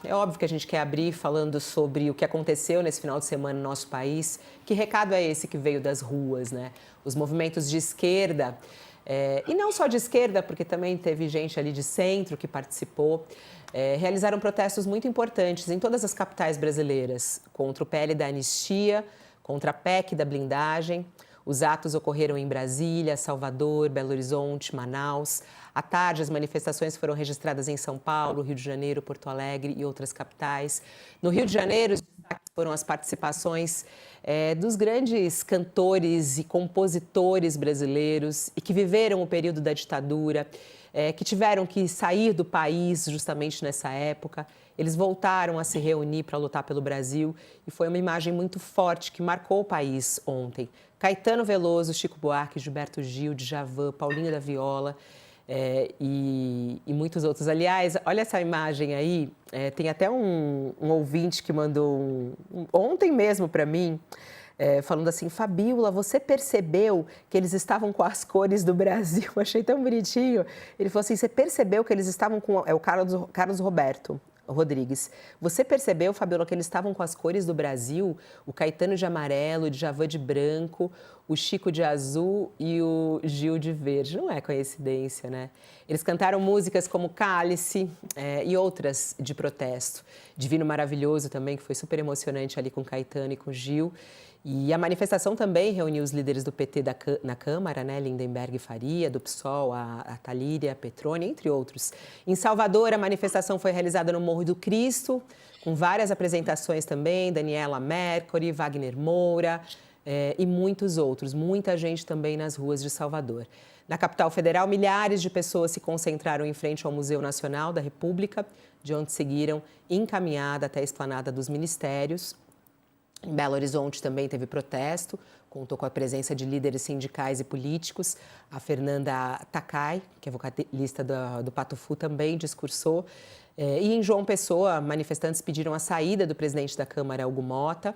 É óbvio que a gente quer abrir falando sobre o que aconteceu nesse final de semana no nosso país. Que recado é esse que veio das ruas, né? Os movimentos de esquerda, e não só de esquerda, porque também teve gente ali de centro que participou, realizaram protestos muito importantes em todas as capitais brasileiras, contra o PL da anistia, contra a PEC da blindagem. Os atos ocorreram em Brasília, Salvador, Belo Horizonte, Manaus. À tarde, as manifestações foram registradas em São Paulo, Rio de Janeiro, Porto Alegre e outras capitais. No Rio de Janeiro, os destaques foram as participações dos grandes cantores e compositores brasileiros e que viveram o período da ditadura, que tiveram que sair do país justamente nessa época. Eles voltaram a se reunir para lutar pelo Brasil e foi uma imagem muito forte que marcou o país ontem. Caetano Veloso, Chico Buarque, Gilberto Gil, Djavan, Paulinho da Viola e muitos outros. Aliás, olha essa imagem aí, tem até um ouvinte que mandou ontem mesmo para mim, falando assim, Fabíola, você percebeu que eles estavam com as cores do Brasil? Achei tão bonitinho. Ele falou assim, você percebeu que eles estavam com... É o Carlos Roberto Rodrigues. Você percebeu, Fabíola, que eles estavam com as cores do Brasil? O Caetano de amarelo, o Djavan de branco, o Chico de azul e o Gil de verde. Não é coincidência, né? Eles cantaram músicas como Cálice e outras de protesto. Divino Maravilhoso também, que foi super emocionante ali com Caetano e com Gil. E a manifestação também reuniu os líderes do PT na Câmara, né? Lindenberg e Faria, do PSOL, a Talíria, a Petroni, entre outros. Em Salvador, a manifestação foi realizada no Morro do Cristo, com várias apresentações também, Daniela Mercury, Wagner Moura e muitos outros. Muita gente também nas ruas de Salvador. Na capital federal, milhares de pessoas se concentraram em frente ao Museu Nacional da República, de onde seguiram encaminhada até a esplanada dos ministérios. Em Belo Horizonte também teve protesto, contou com a presença de líderes sindicais e políticos. A Fernanda Takai, que é vocalista do Patufu, também discursou. E em João Pessoa, manifestantes pediram a saída do presidente da Câmara, Hugo Mota.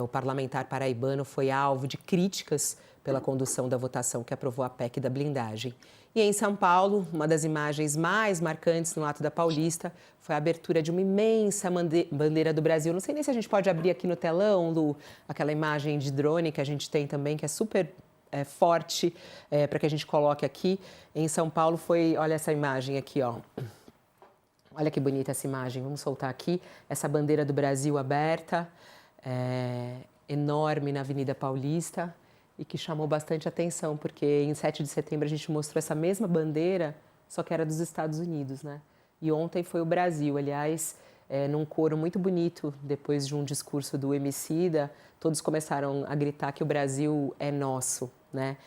O parlamentar paraibano foi alvo de críticas pela condução da votação que aprovou a PEC da blindagem. E em São Paulo, uma das imagens mais marcantes no ato da Paulista foi a abertura de uma imensa bandeira do Brasil. Não sei nem se a gente pode abrir aqui no telão, Lu, aquela imagem de drone que a gente tem também, que é super forte, para que a gente coloque aqui. Em São Paulo foi, olha essa imagem aqui, ó. Olha que bonita essa imagem, vamos soltar aqui. Essa bandeira do Brasil aberta, enorme na Avenida Paulista, e que chamou bastante atenção, porque em 7 de setembro a gente mostrou essa mesma bandeira, só que era dos Estados Unidos, né? E ontem foi o Brasil, aliás, num coro muito bonito, depois de um discurso do Emicida, todos começaram a gritar que o Brasil é nosso, né?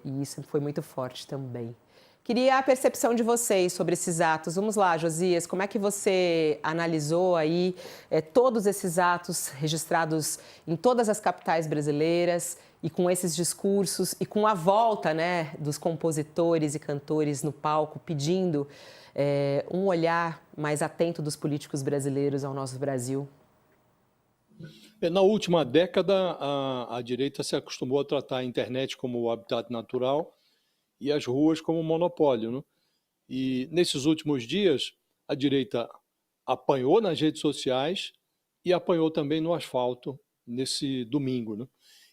E isso foi muito forte também. Queria a percepção de vocês sobre esses atos. Vamos lá, Josias, como é que você analisou aí todos esses atos registrados em todas as capitais brasileiras e com esses discursos e com a volta, né, dos compositores e cantores no palco pedindo um olhar mais atento dos políticos brasileiros ao nosso Brasil? Na última década, a direita se acostumou a tratar a internet como o habitat natural e as ruas como monopólio, né? E nesses últimos dias, a direita apanhou nas redes sociais e apanhou também no asfalto nesse domingo, né?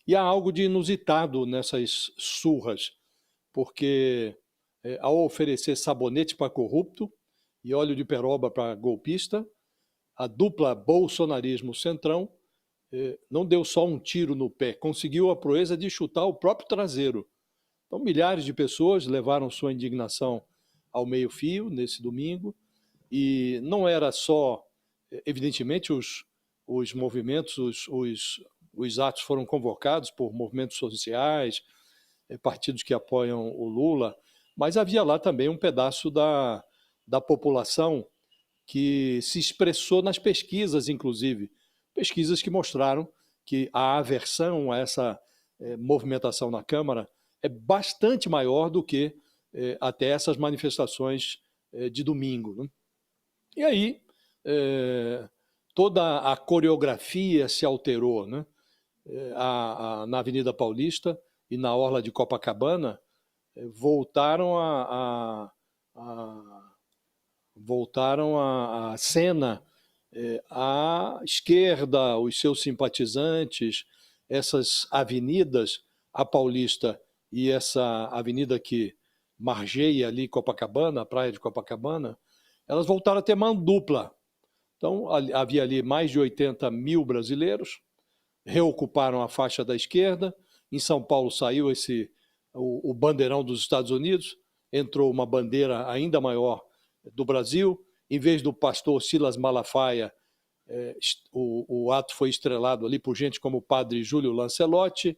E há algo de inusitado nessas surras, porque ao oferecer sabonete para corrupto e óleo de peroba para golpista, a dupla bolsonarismo-centrão não deu só um tiro no pé, conseguiu a proeza de chutar o próprio traseiro. Então, milhares de pessoas levaram sua indignação ao meio-fio nesse domingo, e não era só, evidentemente, os movimentos, os atos foram convocados por movimentos sociais, partidos que apoiam o Lula, mas havia lá também um pedaço da população que se expressou nas pesquisas, inclusive, pesquisas que mostraram que a aversão a essa movimentação na Câmara é bastante maior do que até essas manifestações de domingo, né? E aí toda a coreografia se alterou, né? Na Avenida Paulista e na Orla de Copacabana voltaram a voltaram à cena, à esquerda, os seus simpatizantes, essas avenidas, a Paulista e essa avenida que margeia ali Copacabana, a praia de Copacabana, elas voltaram a ter mão dupla. Então, havia ali mais de 80 mil brasileiros, reocuparam a faixa da esquerda. Em São Paulo saiu o bandeirão dos Estados Unidos, entrou uma bandeira ainda maior do Brasil. Em vez do pastor Silas Malafaia, o ato foi estrelado ali por gente como o padre Júlio Lancelotti.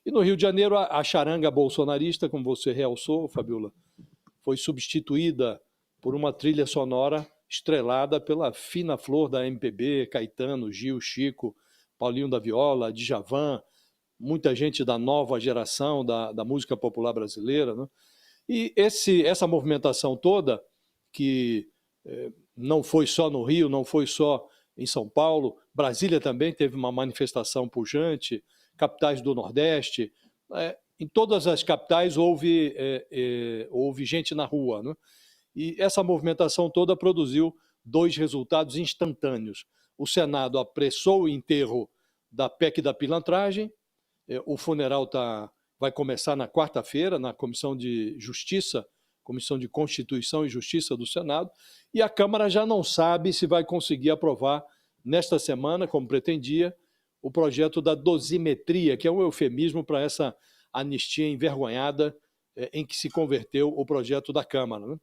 E no Rio de Janeiro, a charanga bolsonarista, como você realçou, Fabiola, foi substituída por uma trilha sonora estrelada pela fina flor da MPB, Caetano, Gil, Chico, Paulinho da Viola, Djavan, muita gente da nova geração da música popular brasileira, né? E essa movimentação toda, que não foi só no Rio, não foi só em São Paulo, Brasília também teve uma manifestação pujante, capitais do Nordeste, em todas as capitais houve gente na rua, né? E essa movimentação toda produziu dois resultados instantâneos. O Senado apressou o enterro da PEC da pilantragem, o funeral vai começar na quarta-feira, na Comissão de Justiça, Comissão de Constituição e Justiça do Senado, e a Câmara já não sabe se vai conseguir aprovar nesta semana, como pretendia, o projeto da dosimetria, que é um eufemismo para essa anistia envergonhada em que se converteu o projeto da Câmara, né?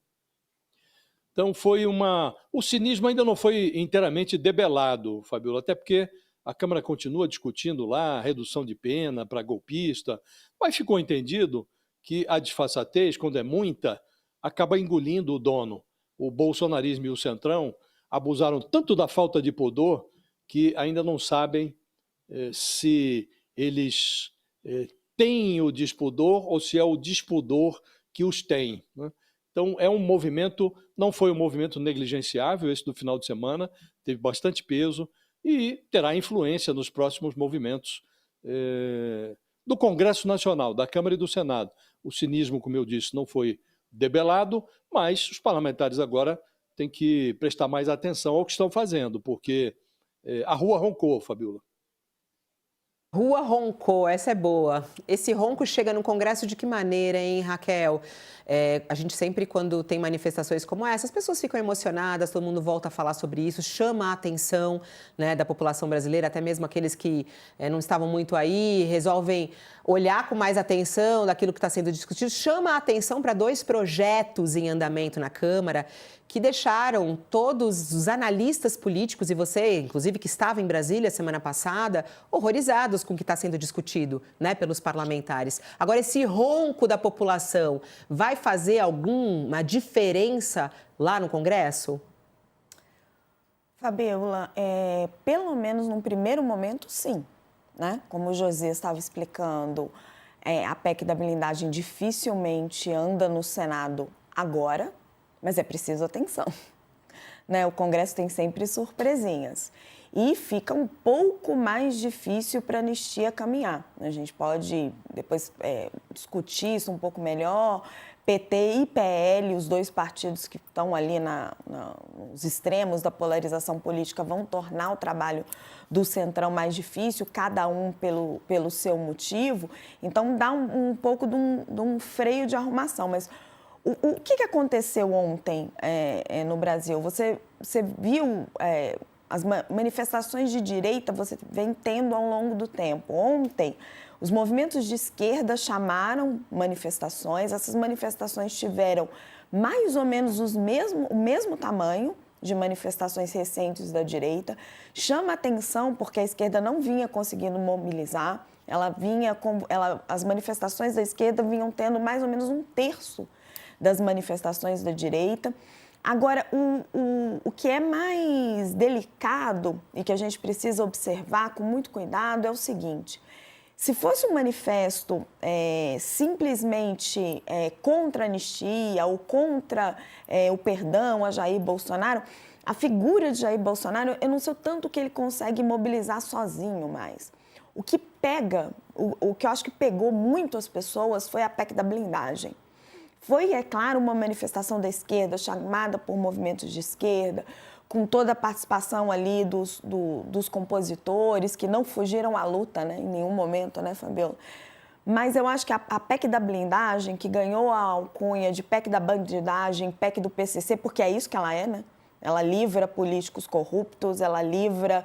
Então o cinismo ainda não foi inteiramente debelado, Fabiola, até porque a Câmara continua discutindo lá a redução de pena para golpista, mas ficou entendido que a disfarçatez, quando é muita, acaba engolindo o dono. O bolsonarismo e o Centrão abusaram tanto da falta de pudor que ainda não sabem se eles têm o despudor ou se é o despudor que os tem, né? Então, é um movimento, não foi um movimento negligenciável esse do final de semana, teve bastante peso e terá influência nos próximos movimentos do Congresso Nacional, da Câmara e do Senado. O cinismo, como eu disse, não foi debelado, mas os parlamentares agora têm que prestar mais atenção ao que estão fazendo, porque a rua roncou, Fabiola. Rua roncou, essa é boa. Esse ronco chega no Congresso de que maneira, hein, Raquel? A gente sempre, quando tem manifestações como essa, as pessoas ficam emocionadas, todo mundo volta a falar sobre isso, chama a atenção, né, da população brasileira, até mesmo aqueles que não estavam muito aí, resolvem olhar com mais atenção daquilo que está sendo discutido, chama a atenção para dois projetos em andamento na Câmara que deixaram todos os analistas políticos, e você, inclusive, que estava em Brasília semana passada, horrorizados com o que está sendo discutido, né, pelos parlamentares. Agora, esse ronco da população vai fazer alguma diferença lá no Congresso? Fabiola, pelo menos num primeiro momento, sim, né? Como o Josias estava explicando, a PEC da blindagem dificilmente anda no Senado agora, mas é preciso atenção, né? O Congresso tem sempre surpresinhas e fica um pouco mais difícil para a anistia caminhar. A gente pode depois discutir isso um pouco melhor. PT e PL, os dois partidos que estão ali nos extremos da polarização política, vão tornar o trabalho do Centrão mais difícil, cada um pelo seu motivo. Então, dá um pouco de um freio de arrumação. Mas o que aconteceu ontem no Brasil? Você viu as manifestações de direita, você vem tendo ao longo do tempo. Ontem, os movimentos de esquerda chamaram manifestações, essas manifestações tiveram mais ou menos o mesmo tamanho de manifestações recentes da direita. Chama atenção porque a esquerda não vinha conseguindo mobilizar, as manifestações da esquerda vinham tendo mais ou menos um terço das manifestações da direita. Agora, o que é mais delicado e que a gente precisa observar com muito cuidado é o seguinte: se fosse um manifesto simplesmente contra a anistia ou contra o perdão a Jair Bolsonaro, a figura de Jair Bolsonaro, eu não sei o tanto que ele consegue mobilizar sozinho mais. O que eu acho que pegou muito as pessoas foi a PEC da blindagem. Foi, é claro, uma manifestação da esquerda, chamada por movimentos de esquerda, com toda a participação ali dos compositores, que não fugiram à luta, né, em nenhum momento, né, Fabiola? Mas eu acho que a PEC da blindagem, que ganhou a alcunha de PEC da bandidagem, PEC do PCC, porque é isso que ela é, né? Ela livra políticos corruptos, ela livra,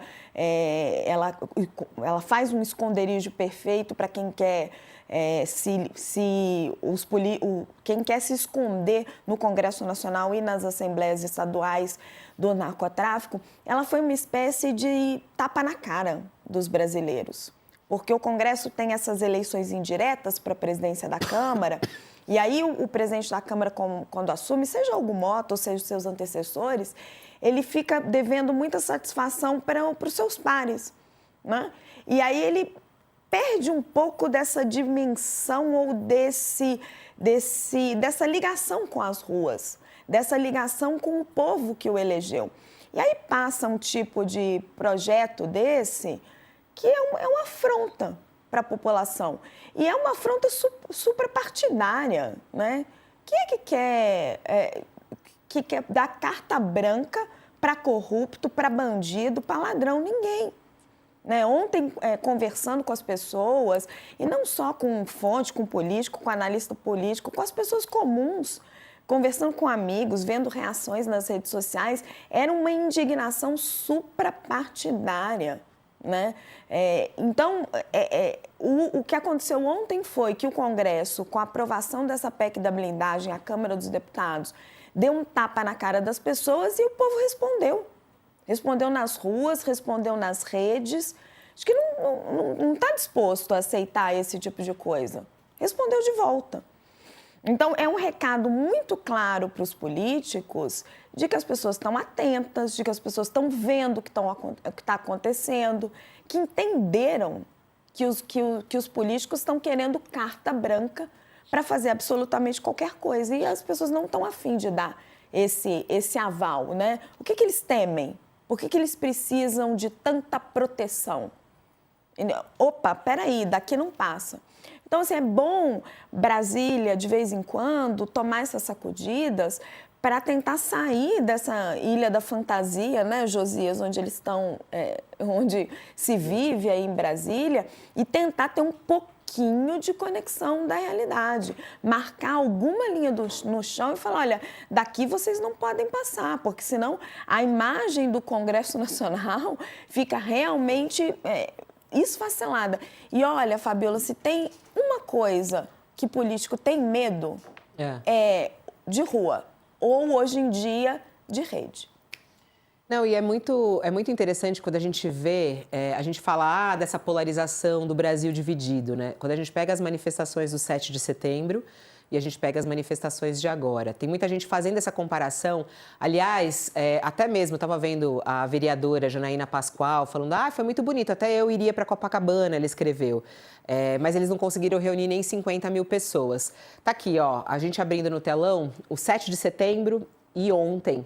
ela faz um esconderijo perfeito para quem quer quem quer se esconder no Congresso Nacional e nas assembleias estaduais do narcotráfico. Ela foi uma espécie de tapa na cara dos brasileiros, porque o Congresso tem essas eleições indiretas para a presidência da Câmara. E aí o presidente da Câmara, quando assume, seja Hugo Mota ou seja os seus antecessores, ele fica devendo muita satisfação para os seus pares, né? E aí ele perde um pouco dessa dimensão ou dessa ligação com as ruas, dessa ligação com o povo que o elegeu. E aí passa um tipo de projeto desse que é uma afronta para a população. E é uma afronta suprapartidária, né? Quem é que quer dar carta branca para corrupto, para bandido, para ladrão? Ninguém. Né? Ontem, conversando com as pessoas, e não só com fonte, com político, com analista político, com as pessoas comuns, conversando com amigos, vendo reações nas redes sociais, era uma indignação suprapartidária. Né? Então, o que aconteceu ontem foi que o Congresso, com a aprovação dessa PEC da blindagem, a Câmara dos Deputados, deu um tapa na cara das pessoas e o povo respondeu. Respondeu nas ruas, respondeu nas redes. Acho que não está disposto a aceitar esse tipo de coisa. Respondeu de volta. Então, é um recado muito claro para os políticos de que as pessoas estão atentas, de que as pessoas estão vendo o que está acontecendo, que entenderam que os políticos estão querendo carta branca para fazer absolutamente qualquer coisa. E as pessoas não estão afim de dar esse aval, né? O que eles temem? Por que eles precisam de tanta proteção? Opa, peraí, daqui não passa. Então, assim, é bom Brasília, de vez em quando, tomar essas sacudidas para tentar sair dessa ilha da fantasia, né, Josias, onde eles estão, onde se vive aí em Brasília, e tentar ter um pouquinho de conexão da realidade. Marcar alguma linha no chão e falar, olha, daqui vocês não podem passar, porque senão a imagem do Congresso Nacional fica realmente esfacelada. E olha, Fabiola, se tem uma coisa que político tem medo, é de rua, ou hoje em dia de rede. Não, e é muito interessante quando a gente vê, a gente fala dessa polarização do Brasil dividido, né? Quando a gente pega as manifestações do 7 de setembro e a gente pega as manifestações de agora. Tem muita gente fazendo essa comparação. Aliás, até mesmo, eu estava vendo a vereadora Janaína Pascoal falando, foi muito bonito, até eu iria para Copacabana, ela escreveu. Mas eles não conseguiram reunir nem 50 mil pessoas. Tá aqui, ó, a gente abrindo no telão, o 7 de setembro e ontem,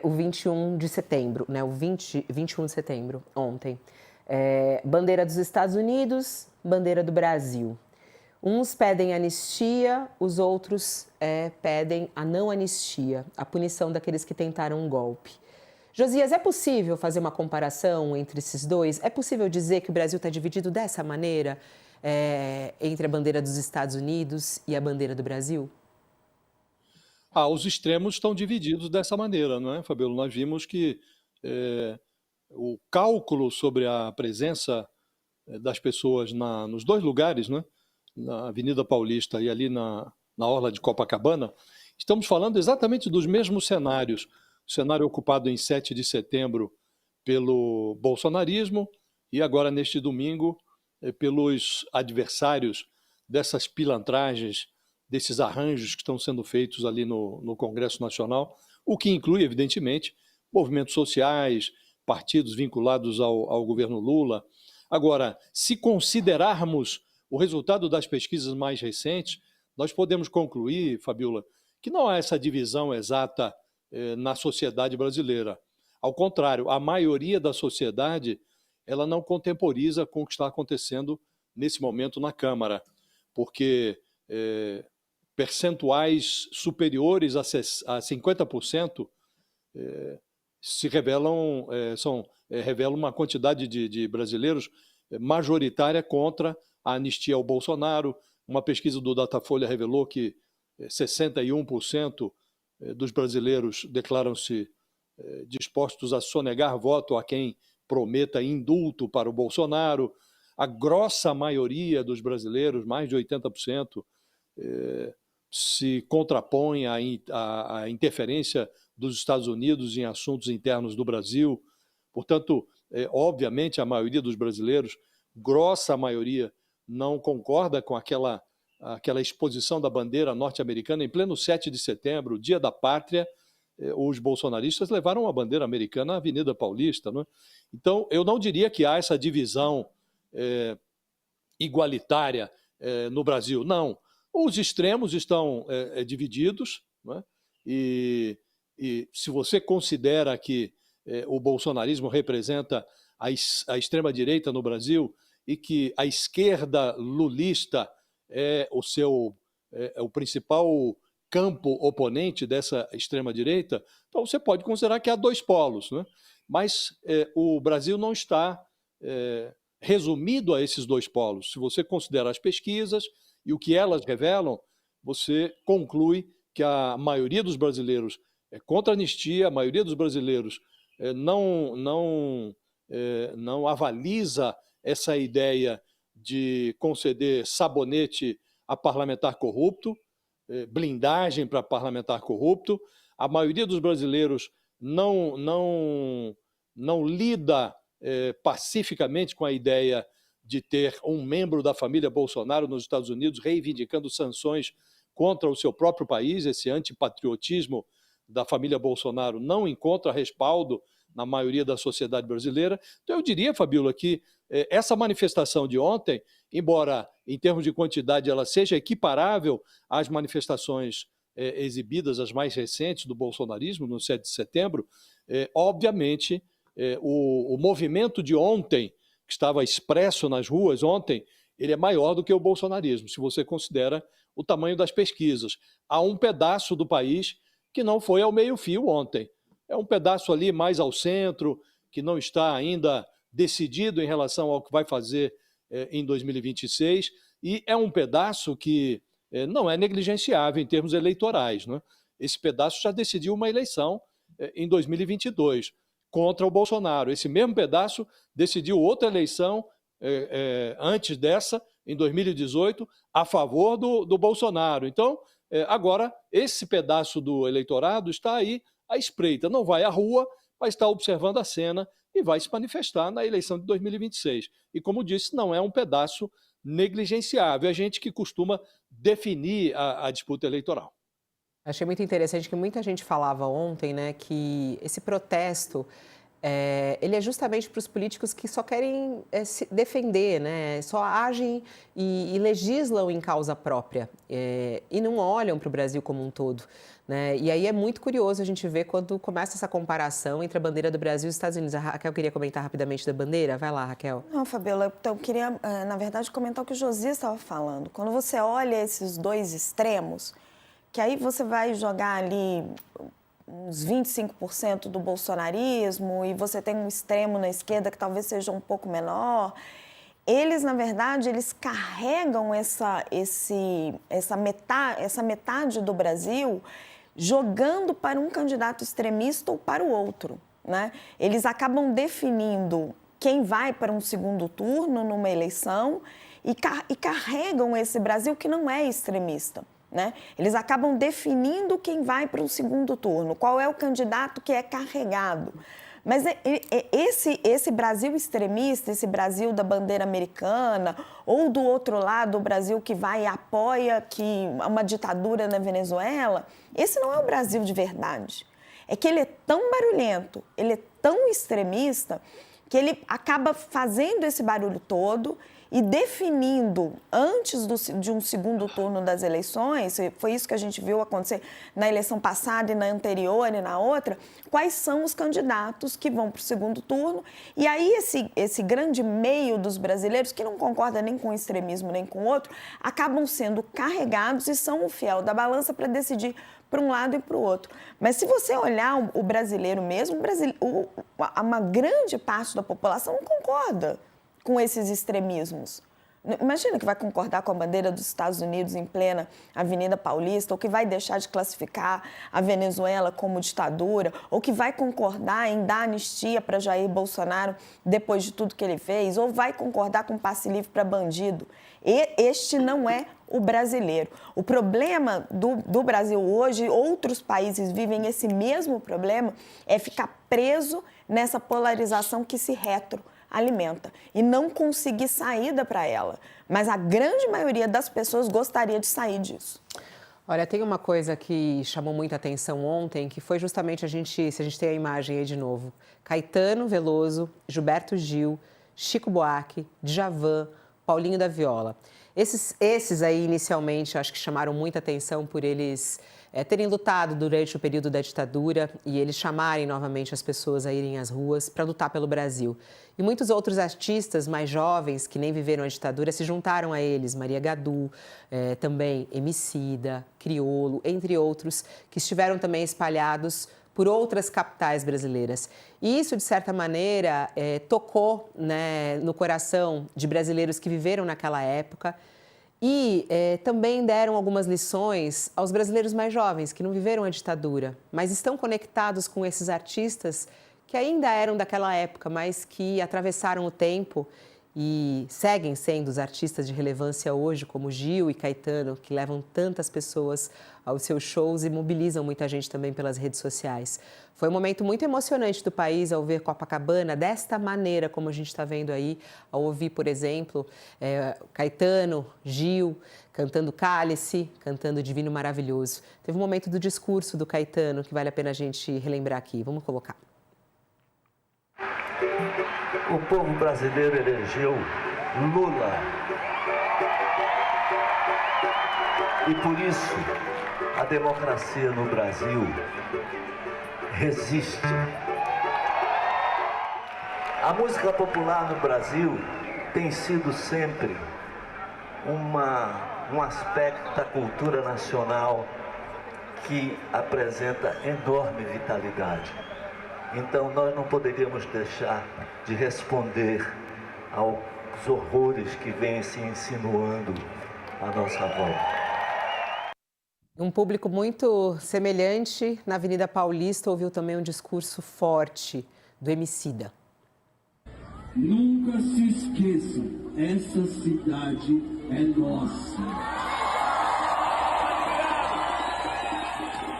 o 21 de setembro, né? O 21 de setembro, ontem. Bandeira dos Estados Unidos, bandeira do Brasil. Uns pedem anistia, os outros pedem a não anistia, a punição daqueles que tentaram um golpe. Josias, é possível fazer uma comparação entre esses dois? É possível dizer que o Brasil está dividido dessa maneira entre a bandeira dos Estados Unidos e a bandeira do Brasil? Os extremos estão divididos dessa maneira, não é, Fabiola? Nós vimos que o cálculo sobre a presença das pessoas nos dois lugares, né, na Avenida Paulista e ali na orla de Copacabana, estamos falando exatamente dos mesmos cenários. O cenário ocupado em 7 de setembro pelo bolsonarismo e agora, neste domingo, pelos adversários dessas pilantragens, desses arranjos que estão sendo feitos ali no Congresso Nacional, o que inclui, evidentemente, movimentos sociais, partidos vinculados ao governo Lula. Agora, se considerarmos o resultado das pesquisas mais recentes, nós podemos concluir, Fabiola, que não há essa divisão exata na sociedade brasileira. Ao contrário, a maioria da sociedade ela não contemporiza com o que está acontecendo nesse momento na Câmara, porque percentuais superiores a 50% se revelam, revelam uma quantidade de brasileiros majoritária contra a anistia ao Bolsonaro. Uma pesquisa do Datafolha revelou que 61% dos brasileiros declaram-se dispostos a sonegar voto a quem prometa indulto para o Bolsonaro. A grossa maioria dos brasileiros, mais de 80%, se contrapõe à interferência dos Estados Unidos em assuntos internos do Brasil. Portanto, obviamente, a maioria dos brasileiros, grossa maioria, não concorda com aquela exposição da bandeira norte-americana em pleno 7 de setembro, Dia da Pátria. Os bolsonaristas levaram a bandeira americana à Avenida Paulista, né? Então, eu não diria que há essa divisão igualitária no Brasil, não. Os extremos estão divididos, né? E se você considera que o bolsonarismo representa a extrema-direita no Brasil e que a esquerda lulista é o principal campo oponente dessa extrema-direita, então você pode considerar que há dois polos, né? Mas o Brasil não está resumido a esses dois polos. Se você considera as pesquisas e o que elas revelam, você conclui que a maioria dos brasileiros é contra a anistia, a maioria dos brasileiros não avaliza essa ideia de conceder sabonete a parlamentar corrupto, blindagem para parlamentar corrupto. A maioria dos brasileiros não lida pacificamente com a ideia de ter um membro da família Bolsonaro nos Estados Unidos reivindicando sanções contra o seu próprio país. Esse antipatriotismo da família Bolsonaro não encontra respaldo na maioria da sociedade brasileira. Então, eu diria, Fabíola, que essa manifestação de ontem, embora em termos de quantidade ela seja equiparável às manifestações exibidas, as mais recentes do bolsonarismo, no 7 de setembro, obviamente, o movimento de ontem, que estava expresso nas ruas ontem, ele é maior do que o bolsonarismo, se você considera o tamanho das pesquisas. Há um pedaço do país que não foi ao meio-fio ontem. É um pedaço ali mais ao centro, que não está ainda decidido em relação ao que vai fazer em 2026, e é um pedaço que não é negligenciável em termos eleitorais, né? Esse pedaço já decidiu uma eleição em 2022 contra o Bolsonaro. Esse mesmo pedaço decidiu outra eleição antes dessa, em 2018, a favor do Bolsonaro. Então, agora, esse pedaço do eleitorado está aí à espreita, não vai à rua, mas está observando a cena e vai se manifestar na eleição de 2026. E, como disse, não é um pedaço negligenciável, é gente que costuma definir a disputa eleitoral. Achei muito interessante que muita gente falava ontem, né, que esse protesto ele é justamente para os políticos que só querem se defender, né? Só agem e legislam em causa própria e não olham para o Brasil como um todo, né? E aí é muito curioso a gente ver quando começa essa comparação entre a bandeira do Brasil e os Estados Unidos. A Raquel queria comentar rapidamente da bandeira? Vai lá, Raquel. Não, Fabíola, eu queria, na verdade, comentar o que o Josias estava falando. Quando você olha esses dois extremos, que aí você vai jogar ali uns 25% do bolsonarismo e você tem um extremo na esquerda que talvez seja um pouco menor, eles, na verdade, eles carregam essa metade do Brasil jogando para um candidato extremista ou para o outro, né? Eles acabam definindo quem vai para um segundo turno numa eleição e carregam esse Brasil que não é extremista, né? Eles acabam definindo quem vai para o segundo turno, qual é o candidato que é carregado. Mas esse Brasil extremista, esse Brasil da bandeira americana, ou do outro lado, o Brasil que vai e apoia uma ditadura na Venezuela, esse não é o Brasil de verdade. É que ele é tão barulhento, ele é tão extremista, que ele acaba fazendo esse barulho todo e definindo, antes de um segundo turno das eleições, foi isso que a gente viu acontecer na eleição passada e na anterior e na outra, quais são os candidatos que vão para o segundo turno. E aí esse grande meio dos brasileiros, que não concorda nem com um extremismo nem com o outro, acabam sendo carregados e são o fiel da balança para decidir para um lado e para o outro. Mas se você olhar o brasileiro mesmo, uma grande parte da população não concorda com esses extremismos. Imagina que vai concordar com a bandeira dos Estados Unidos em plena Avenida Paulista, ou que vai deixar de classificar a Venezuela como ditadura, ou que vai concordar em dar anistia para Jair Bolsonaro depois de tudo que ele fez, ou vai concordar com passe livre para bandido. Este não é o brasileiro. O problema do Brasil hoje, outros países vivem esse mesmo problema, é ficar preso nessa polarização que se retroalimenta e não conseguir saída para ela. Mas a grande maioria das pessoas gostaria de sair disso. Olha, tem uma coisa que chamou muita atenção ontem, que foi justamente se a gente tem a imagem aí de novo, Caetano Veloso, Gilberto Gil, Chico Buarque, Djavan, Paulinho da Viola. Esses aí, inicialmente, acho que chamaram muita atenção por eles terem lutado durante o período da ditadura e eles chamarem novamente as pessoas a irem às ruas para lutar pelo Brasil. E muitos outros artistas mais jovens, que nem viveram a ditadura, se juntaram a eles. Maria Gadu, também Emicida, Criolo, entre outros, que estiveram também espalhados por outras capitais brasileiras. E isso, de certa maneira, tocou, né, no coração de brasileiros que viveram naquela época e também deram algumas lições aos brasileiros mais jovens, que não viveram a ditadura, mas estão conectados com esses artistas que ainda eram daquela época, mas que atravessaram o tempo e seguem sendo os artistas de relevância hoje, como Gil e Caetano, que levam tantas pessoas aos seus shows e mobilizam muita gente também pelas redes sociais. Foi um momento muito emocionante do país ao ver Copacabana desta maneira, como a gente está vendo aí, ao ouvir, por exemplo, Caetano, Gil, cantando Cálice, cantando Divino Maravilhoso. Teve um momento do discurso do Caetano que vale a pena a gente relembrar aqui. Vamos colocar. O povo brasileiro elegeu Lula. E por isso a democracia no Brasil resiste. A música popular no Brasil tem sido sempre um aspecto da cultura nacional que apresenta enorme vitalidade. Então, nós não poderíamos deixar de responder aos horrores que vêm se insinuando à nossa volta. Um público muito semelhante na Avenida Paulista ouviu também um discurso forte do Emicida. Nunca se esqueçam, essa cidade é nossa.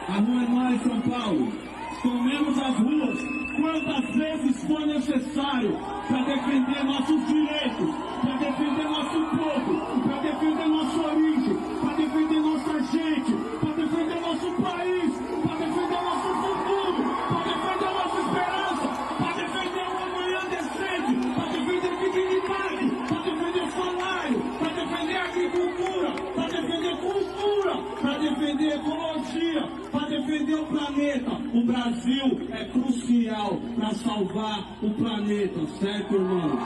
A rua é nós, São Paulo. Tomemos as ruas quantas vezes for necessário para defender nossos direitos, para defender nosso povo, para defender nossa origem, para defender nossa gente, para defender nosso país, para defender nosso futuro, para defender nossa esperança, para defender um amanhã decente, para defender dignidade, para defender salário, para defender agricultura, para defender cultura, para defender ecologia, para defender o planeta. O Brasil é crucial para salvar o planeta, certo, irmãos?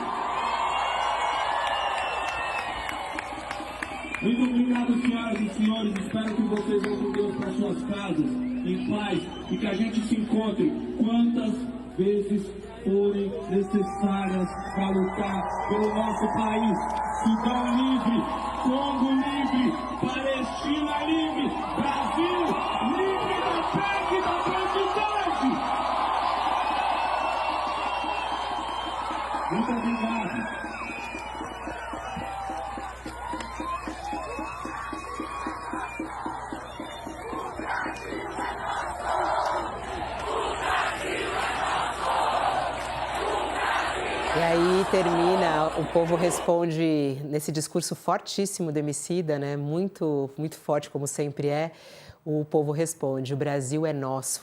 Muito obrigado, senhoras e senhores. Espero que vocês vão com Deus para suas casas, em paz, e que a gente se encontre quantas vezes forem necessárias para lutar pelo nosso país. Sudão livre, Congo livre, Palestina livre, Brasil livre da PEC e da bandidagem. Muito obrigado. E aí termina, o povo responde nesse discurso fortíssimo do Emicida, né? Muito, muito forte, como sempre é. O povo responde: o Brasil é nosso.